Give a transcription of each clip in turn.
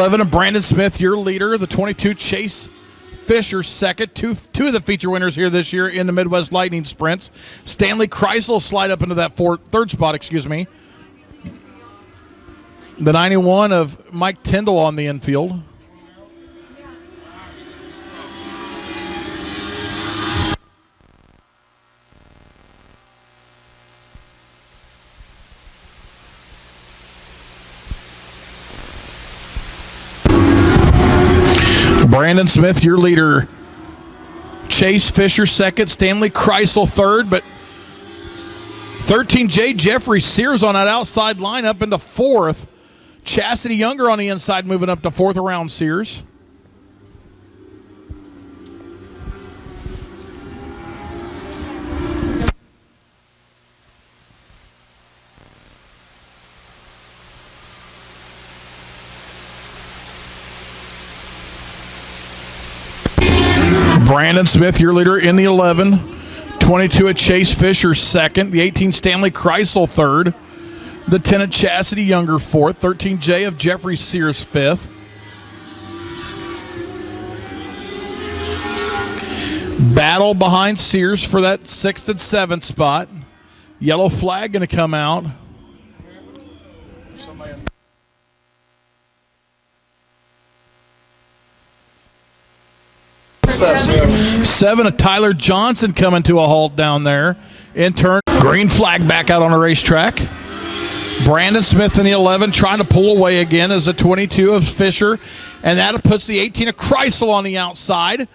11 of Brandon Smith, your leader. The 22, Chase Fisher, second. Two of the feature winners here this year in the Midwest Lightning Sprints. Stanley Kreisel slide up into that third spot, The 91 of Mike Tyndall on the infield. Brandon Smith, your leader. Chase Fisher, second. Stanley Kreisel, third. But 13J Jeffrey Sears on that outside line up into fourth. Chastity Younger on the inside moving up to fourth around Sears. Brandon Smith, your leader in the 11. 22 at Chase Fisher, second. The 18 Stanley Kreisel, third. The 10 at Chastity Younger, fourth. 13J of Jeffrey Sears, fifth. Battle behind Sears for that sixth and seventh spot. Yellow flag going to come out. Seven of Tyler Johnson coming to a halt down there. In turn, green flag back out on the racetrack. Brandon Smith in the 11 trying to pull away again as a 22 of Fisher. And that puts the 18 of Kreisel on the outside.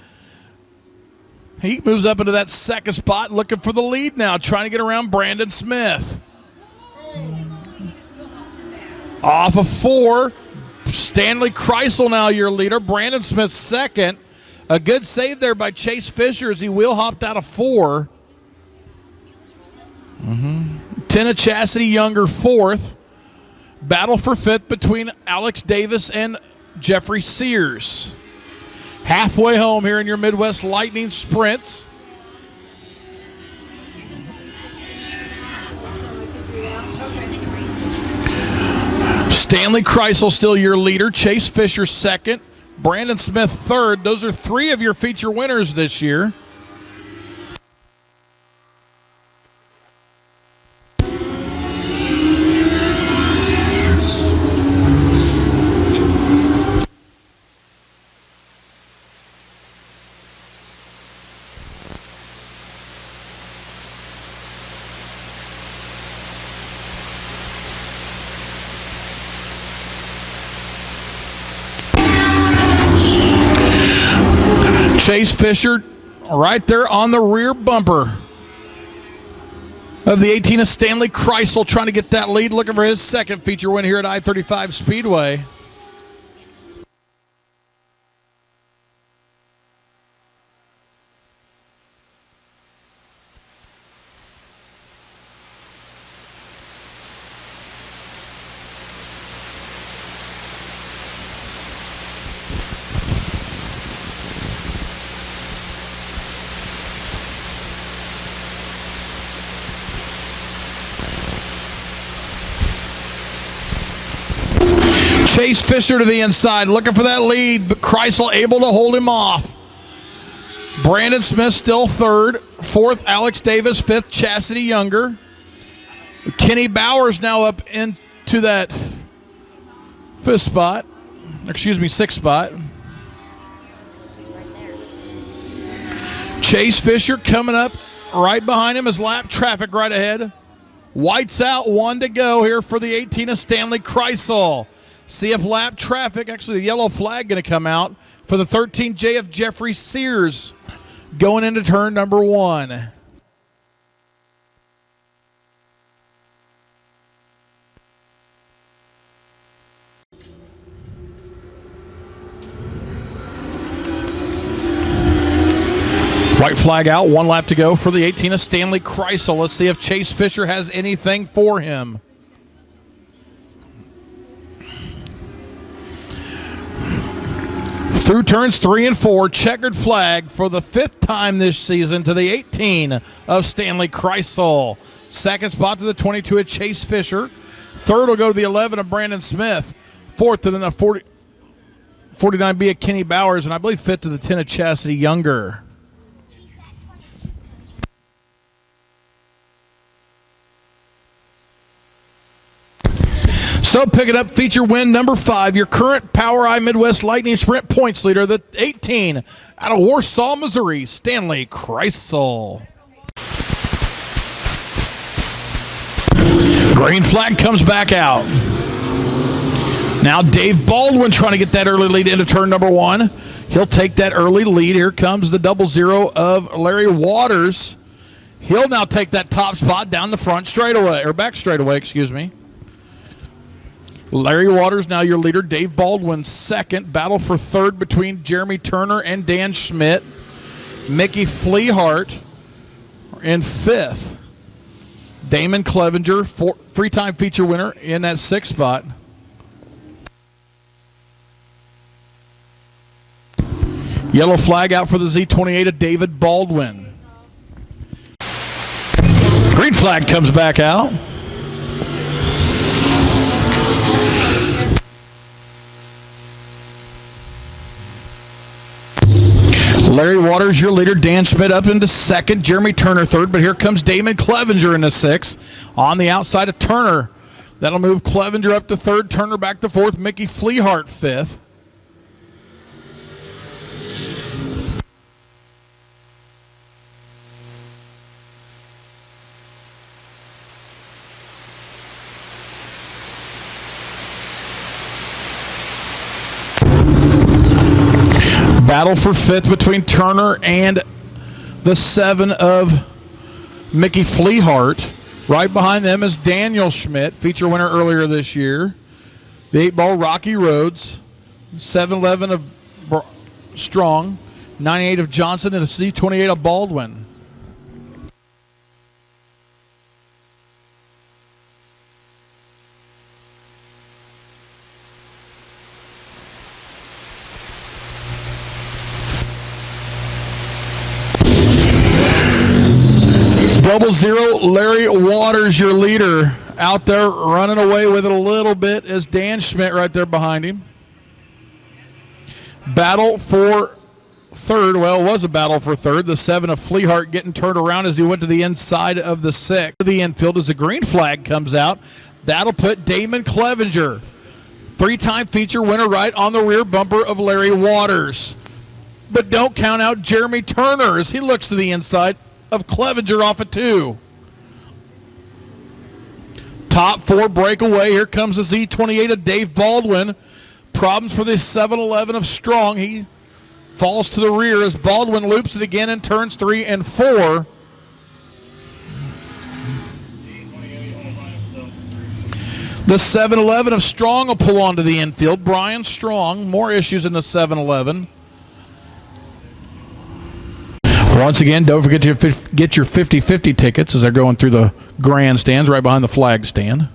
He moves up into that second spot looking for the lead now, trying to get around Brandon Smith. Off of 4, Stanley Kreisel now your leader. Brandon Smith second. A good save there by Chase Fisher as he wheel hopped out of 4. 10 of Chastity Younger, fourth. Battle for fifth between Alex Davis and Jeffrey Sears. Halfway home here in your Midwest Lightning Sprints. Stanley Kreisel still your leader. Chase Fisher second. Brandon Smith third. Those are 3 of your feature winners this year. Chase Fisher right there on the rear bumper of the 18 of Stanley Kreisel, trying to get that lead, looking for his second feature win here at I-35 Speedway. Chase Fisher to the inside, looking for that lead, but Kreisel able to hold him off. Brandon Smith still third. Fourth, Alex Davis. Fifth, Chastity Younger. Kenny Bowers now up into that sixth spot. Chase Fisher coming up right behind him as lap traffic right ahead. Whites out, 1 to go here for the 18 of Stanley Kreisel. See if lap traffic, actually the yellow flag going to come out for the 13J of Jeffrey Sears going into turn number 1. White flag out, 1 lap to go for the 18 of Stanley Kreisel. Let's see if Chase Fisher has anything for him. Through turns 3 and 4, checkered flag for the 5th time this season to the 18 of Stanley Kreisel. Second spot to the 22 of Chase Fisher. Third will go to the 11 of Brandon Smith. Fourth to the 49B of Kenny Bowers, and I believe 5th to the 10 of Chastity Younger. So picking up feature win number 5, your current Power Eye Midwest Lightning Sprint points leader, the 18 out of Warsaw, Missouri, Stanley Kreisel. Green flag comes back out. Now Dave Baldwin trying to get that early lead into turn number 1. He'll take that early lead. Here comes the 00 of Larry Waters. He'll now take that top spot down the front straightaway, or back straightaway, excuse me. Larry Waters now your leader. Dave Baldwin second. Battle for third between Jeremy Turner and Dan Schmidt. Mickey Fleehart in 5th. Damon Clevenger, 3-time feature winner in that 6th spot. Yellow flag out for the Z28 of David Baldwin. Green flag comes back out. Larry Waters, your leader. Dan Schmidt up into 2nd. Jeremy Turner 3rd. But here comes Damon Clevenger in the 6th. On the outside of Turner. That'll move Clevenger up to 3rd. Turner back to 4th. Mickey Fleehart 5th. Battle for 5th between Turner and the 7 of Mickey Fleehart. Right behind them is Daniel Schmidt, feature winner earlier this year. The 8-ball Rocky Rhodes, 7-11 of Strong, 98 of Johnson, and a C28 of Baldwin. Double zero, Larry Waters, your leader, out there running away with it a little bit as Dan Schmidt right there behind him. Battle for third. Well, it was a battle for third. The 7 of Fleehart getting turned around as he went to the inside of the 6. The infield as a green flag comes out. That'll put Damon Clevenger, 3-time feature winner, right on the rear bumper of Larry Waters. But don't count out Jeremy Turner as he looks to the inside of Clevenger off at 2. Top 4 breakaway. Here comes the Z28 of Dave Baldwin. Problems for the 7-11 of Strong. He falls to the rear as Baldwin loops it again in turns 3 and 4. The 7-11 of Strong will pull onto the infield. Brian Strong, more issues in the 7-11. Once again, don't forget to get your 50-50 tickets as they're going through the grandstands right behind the flag stand.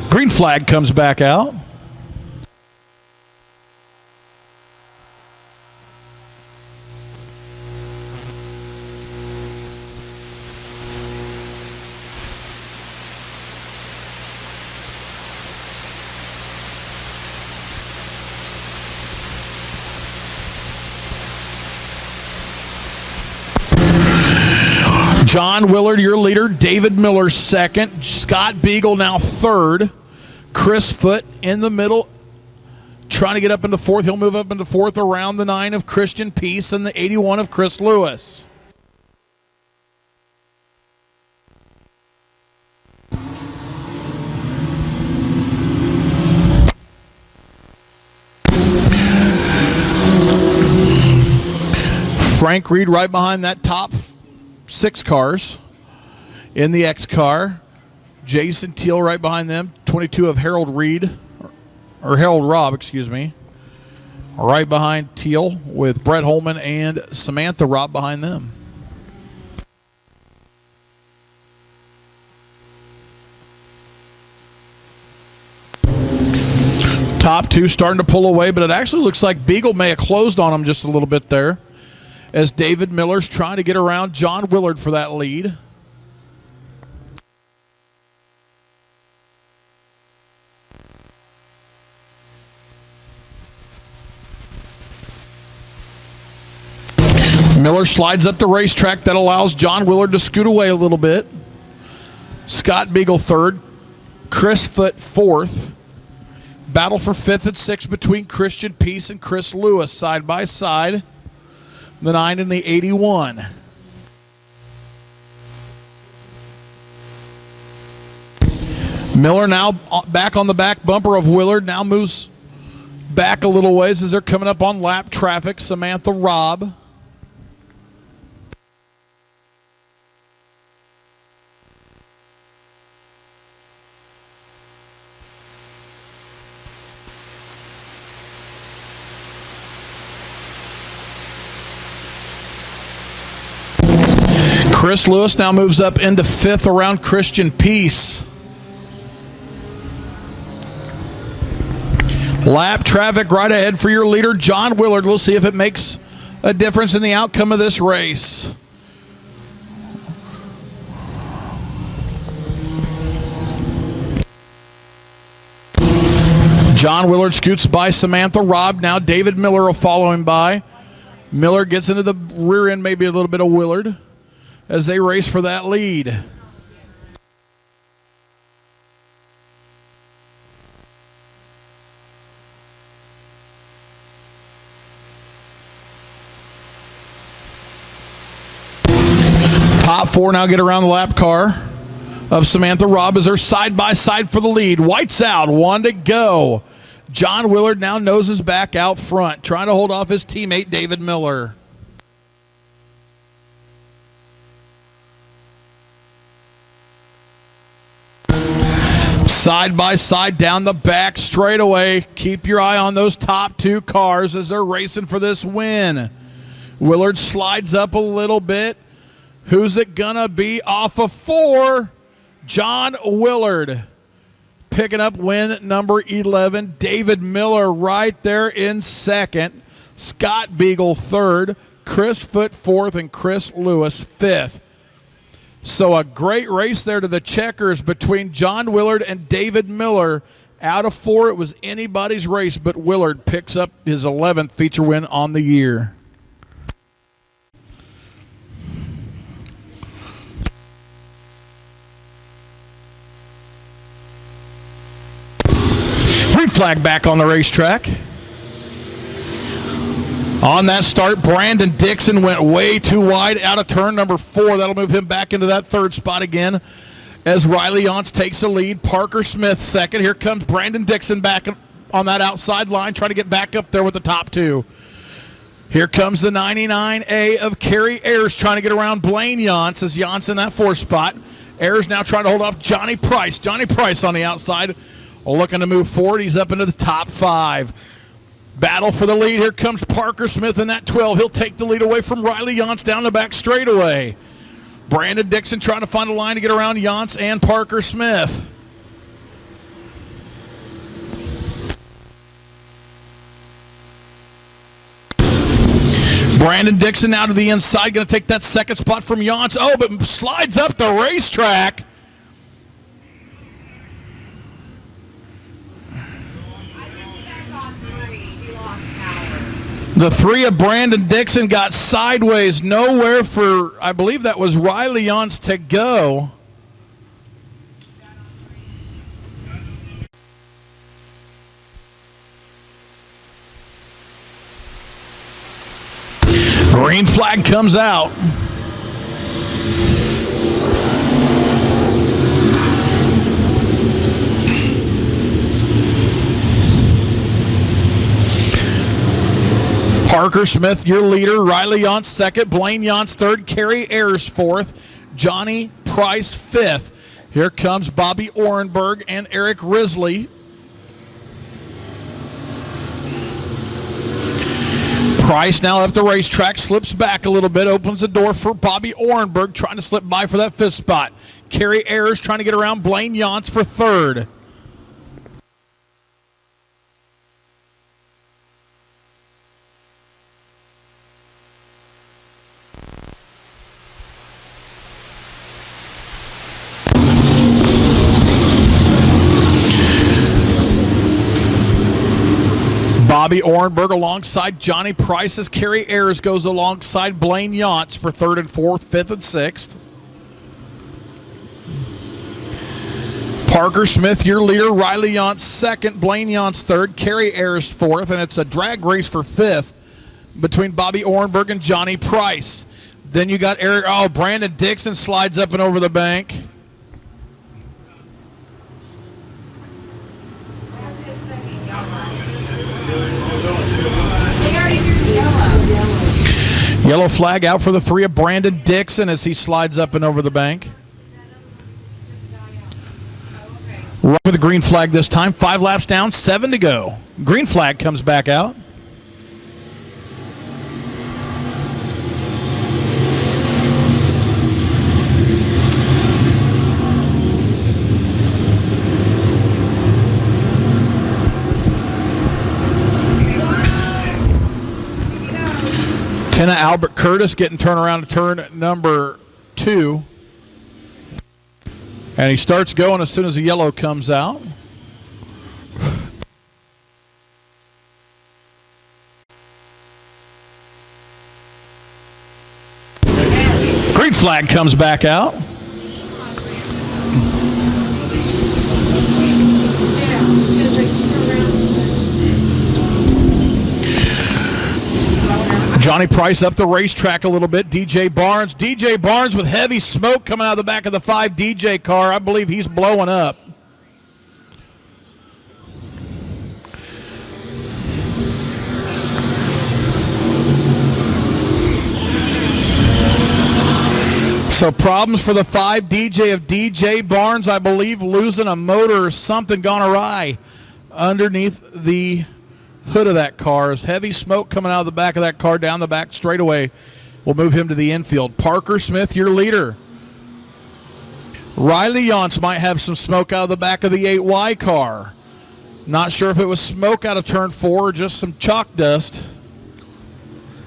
Green flag comes back out. John Willard, your leader. David Miller, 2nd. Scott Beagle now 3rd. Chris Foote in the middle, trying to get up into 4th. He'll move up into 4th around the 9 of Christian Peace and the 81 of Chris Lewis. Frank Reed right behind that top 6 cars. In the X car, Jason Teal right behind them. 22 of Harold Reed, or Harold Robb, excuse me. Right behind Teal with Brett Holman and Samantha Robb behind them. Top 2 starting to pull away, but it actually looks like Beagle may have closed on him just a little bit there, as David Miller's trying to get around John Willard for that lead. Miller slides up the racetrack. That allows John Willard to scoot away a little bit. Scott Beagle third. Chris Foote fourth. Battle for fifth and sixth between Christian Peace and Chris Lewis side by side. The 9 and the 81. Miller now back on the back bumper of Willard. Now moves back a little ways as they're coming up on lap traffic. Samantha Robb. Chris Lewis now moves up into fifth around Christian Peace. Lap traffic right ahead for your leader, John Willard. We'll see if it makes a difference in the outcome of this race. John Willard scoots by Samantha Robb. Now David Miller will follow him by. Miller gets into the rear end, maybe a little bit of Willard, as they race for that lead. Top four now get around the lap car of Samantha Robb as they're side by side for the lead. White's out, one to go. John Willard now noses back out front, trying to hold off his teammate David Miller. Side by side down the back straightaway. Keep your eye on those top two cars as they're racing for this win. Willard slides up a little bit. Who's it gonna be off of 4? John Willard picking up win number 11. David Miller right there in second. Scott Beagle third. Chris Foote fourth and Chris Lewis fifth. So a great race there to the checkers between John Willard and David Miller. Out of 4, it was anybody's race, but Willard picks up his 11th feature win on the year. Green flag back on the racetrack. On that start, Brandon Dixon went way too wide out of turn number 4. That'll move him back into that third spot again as Riley Yance takes the lead. Parker Smith second. Here comes Brandon Dixon back on that outside line, trying to get back up there with the top two. Here comes the 99A of Kerry Ayers trying to get around Blaine Yance as Yance in that 4th spot. Ayers now trying to hold off Johnny Price. Johnny Price on the outside looking to move forward. He's up into the top 5. Battle for the lead. Here comes Parker Smith in that 12. He'll take the lead away from Riley Yance down the back straightaway. Brandon Dixon trying to find a line to get around Yance and Parker Smith. Brandon Dixon now to the inside, going to take that second spot from Yance. Oh, but slides up the racetrack. The 3 of Brandon Dixon got sideways, nowhere for, I believe that was Riley Yance to go. Green flag comes out. Parker Smith, your leader. Riley Yance second. Blaine Yance third. Kerry Ayers fourth. Johnny Price fifth. Here comes Bobby Orenberg and Eric Risley. Price now up the racetrack, slips back a little bit, opens the door for Bobby Orenberg, trying to slip by for that 5th spot. Kerry Ayers trying to get around Blaine Yance for 3rd. Bobby Orenberg alongside Johnny Price as Kerry Ayers goes alongside Blaine Yance for third and fourth, fifth and sixth. Parker Smith, your leader. Riley Yance second, Blaine Yance third, Kerry Ayers fourth, and it's a drag race for fifth between Bobby Orenberg and Johnny Price. Then you got Brandon Dixon slides up and over the bank. Yellow flag out for the three of Brandon Dixon as he slides up and over the bank. Right with the green flag this time. 5 laps down, 7 to go. Green flag comes back out. Tina Albert Curtis getting turned around to turn number 2. And he starts going as soon as the yellow comes out. Green flag comes back out. Johnny Price up the racetrack a little bit. DJ Barnes with heavy smoke coming out of the back of the 5 DJ car. I believe he's blowing up. So problems for the 5 DJ of DJ Barnes, I believe, losing a motor or something gone awry underneath the hood of that car. There's heavy smoke coming out of the back of that car down the back straightaway. We'll move him to the infield. Parker Smith, your leader. Riley Yance might have some smoke out of the back of the 8Y car. Not sure if it was smoke out of turn 4 or just some chalk dust.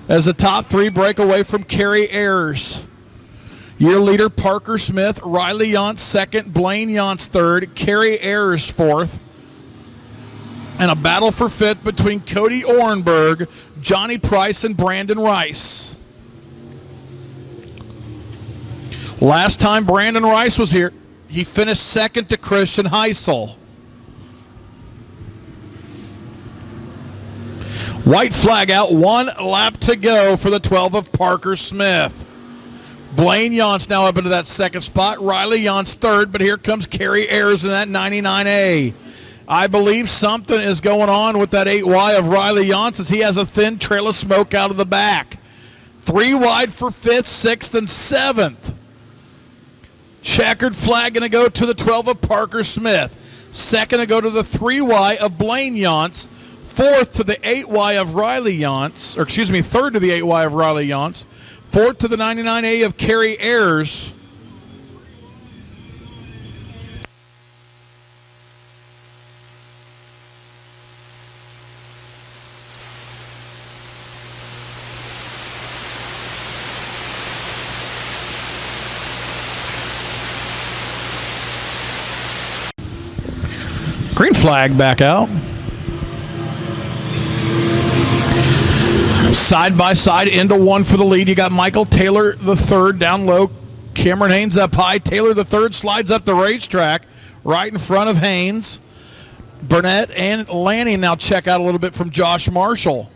As the top 3 break away from Kerry Ayers. Your leader, Parker Smith. Riley Yance second. Blaine Yance third. Kerry Ayers fourth. And a battle for fifth between Cody Orenberg, Johnny Price, and Brandon Rice. Last time Brandon Rice was here, he finished second to Christian Heisel. White flag out, 1 lap to go for the 12 of Parker Smith. Blaine Yance now up into that second spot. Riley Yance third, but here comes Kerry Ayers in that 99A. I believe something is going on with that 8Y of Riley Yance as he has a thin trail of smoke out of the back. 3 wide for 5th, 6th, and 7th. Checkered flag going to go to the 12 of Parker Smith. Second to go to the 3Y of Blaine Yance. Fourth to the 8Y of Riley Yance. Third to the 8Y of Riley Yance. Fourth to the 99A of Kerry Ayers. Green flag back out. Side by side into 1 for the lead. You got Michael Taylor the third down low. Cameron Haynes up high. Taylor the third slides up the racetrack right in front of Haynes. Burnett and Lanning now check out a little bit from Josh Marshall.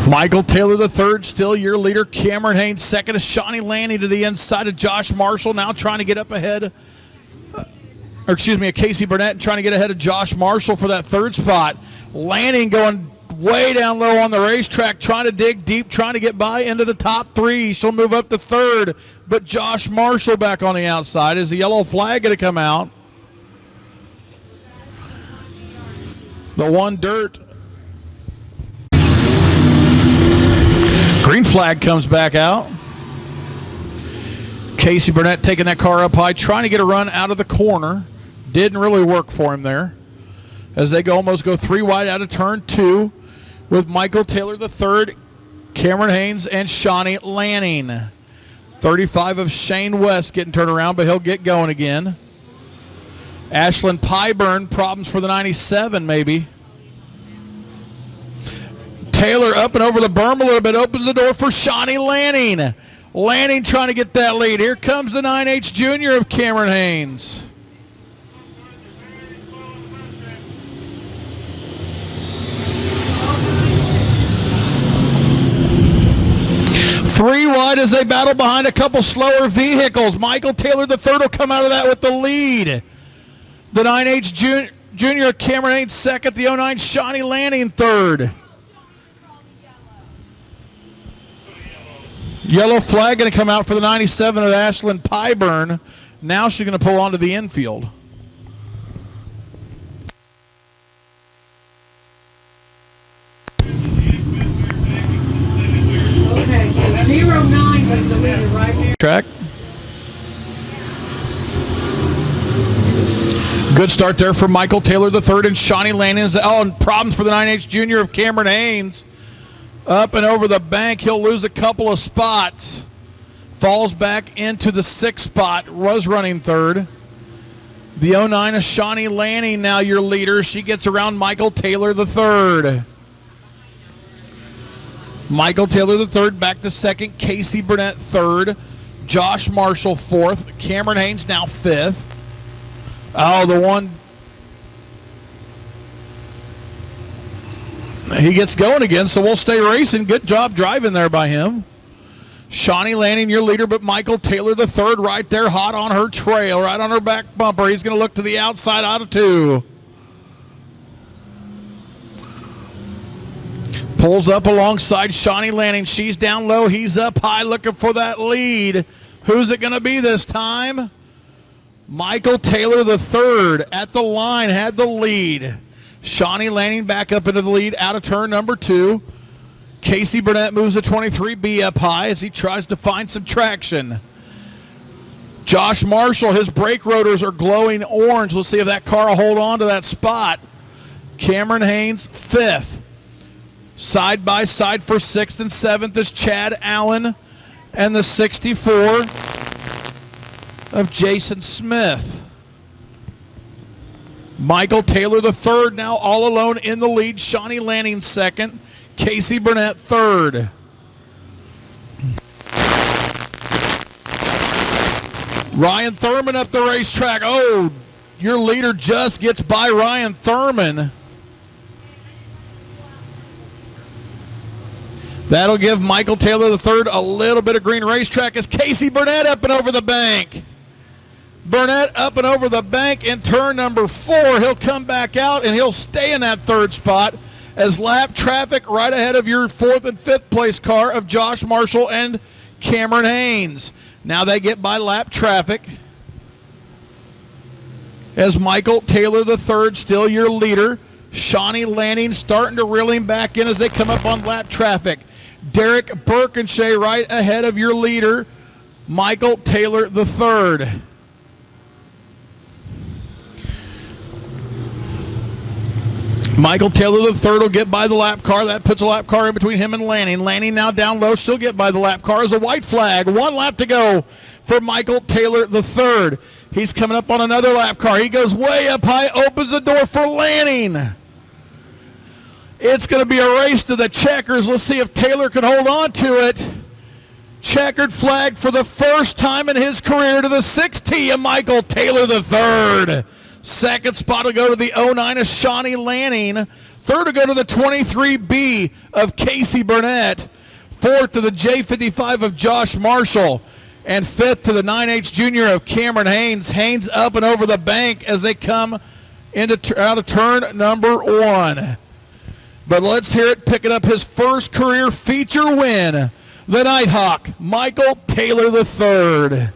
Michael Taylor the third, still your leader. Cameron Haynes second. Is Shawnee Lanning to the inside of Josh Marshall, now trying to get up ahead. Casey Burnett trying to get ahead of Josh Marshall for that third spot. Lanning going way down low on the racetrack, trying to dig deep, trying to get by into the top 3. She'll move up to third, but Josh Marshall back on the outside. Is the yellow flag going to come out? The one dirt. Green flag comes back out. Casey Burnett taking that car up high, trying to get a run out of the corner. Didn't really work for him there. As they almost go 3 wide out of turn 2 with Michael Taylor III, Cameron Haynes, and Shawnee Lanning. 35 of Shane West getting turned around, but he'll get going again. Ashlyn Pyburn, problems for the 97 maybe. Taylor up and over the berm a little bit, opens the door for Shawnee Lanning. Lanning trying to get that lead. Here comes the 9H junior of Cameron Haynes. Three wide as they battle behind a couple slower vehicles. Michael Taylor III will come out of that with the lead. The 9H junior Cameron Haynes second. The 09 Shawnee Lanning third. Yellow flag going to come out for the 97 of Ashlyn Pyburn. Now she's going to pull onto the infield. Okay, so 09 was the leader right here. Track. Good start there for Michael Taylor III and Shawnee Lanning. Oh, and problems for the 9H junior of Cameron Haynes. Up and over the bank. He'll lose a couple of spots. Falls back into the 6th spot. Was running third. The 09 of Shawnee Lanning now your leader. She gets around Michael Taylor III. Michael Taylor III back to second. Casey Burnett third. Josh Marshall fourth. Cameron Haynes now fifth. Oh, the one. He gets going again, so we'll stay racing. Good job driving there by him. Shawnee Lanning, your leader, but Michael Taylor III right there, hot on her trail, right on her back bumper. He's going to look to the outside out of 2. Pulls up alongside Shawnee Lanning. She's down low. He's up high looking for that lead. Who's it going to be this time? Michael Taylor III at the line had the lead. Shawnee Lanning back up into the lead out of turn number 2. Casey Burnett moves the 23B up high as he tries to find some traction. Josh Marshall, his brake rotors are glowing orange. We'll see if that car will hold on to that spot. Cameron Haynes 5th. Side by side for 6th and 7th is Chad Allen and the 64 of Jason Smith. Michael Taylor III now all alone in the lead. Shawnee Lanning second. Casey Burnett third. Ryan Thurman up the racetrack. Oh, your leader just gets by Ryan Thurman. That'll give Michael Taylor III a little bit of green racetrack as Casey Burnett up and over the bank. Burnett up and over the bank in turn number 4. He'll come back out and he'll stay in that 3rd spot as lap traffic right ahead of your 4th and 5th place car of Josh Marshall and Cameron Haynes. Now they get by lap traffic as Michael Taylor III still your leader. Shawnee Lanning starting to reel him back in as they come up on lap traffic. Derek Birkinshaw right ahead of your leader, Michael Taylor III. Michael Taylor III will get by the lap car. That puts a lap car in between him and Lanning. Lanning now down low. She'll get by the lap car as a white flag. 1 lap to go for Michael Taylor III. He's coming up on another lap car. He goes way up high, opens the door for Lanning. It's going to be a race to the checkers. Let's see if Taylor can hold on to it. Checkered flag for the first time in his career to the 6T of Michael Taylor III. Second spot will go to the 09 of Shawnee Lanning. Third will go to the 23B of Casey Burnett. Fourth to the J55 of Josh Marshall. And fifth to the 9H junior of Cameron Haynes. Haynes up and over the bank as they come out of turn number 1. But let's hear it picking up his first career feature win. The Nighthawk, Michael Taylor III.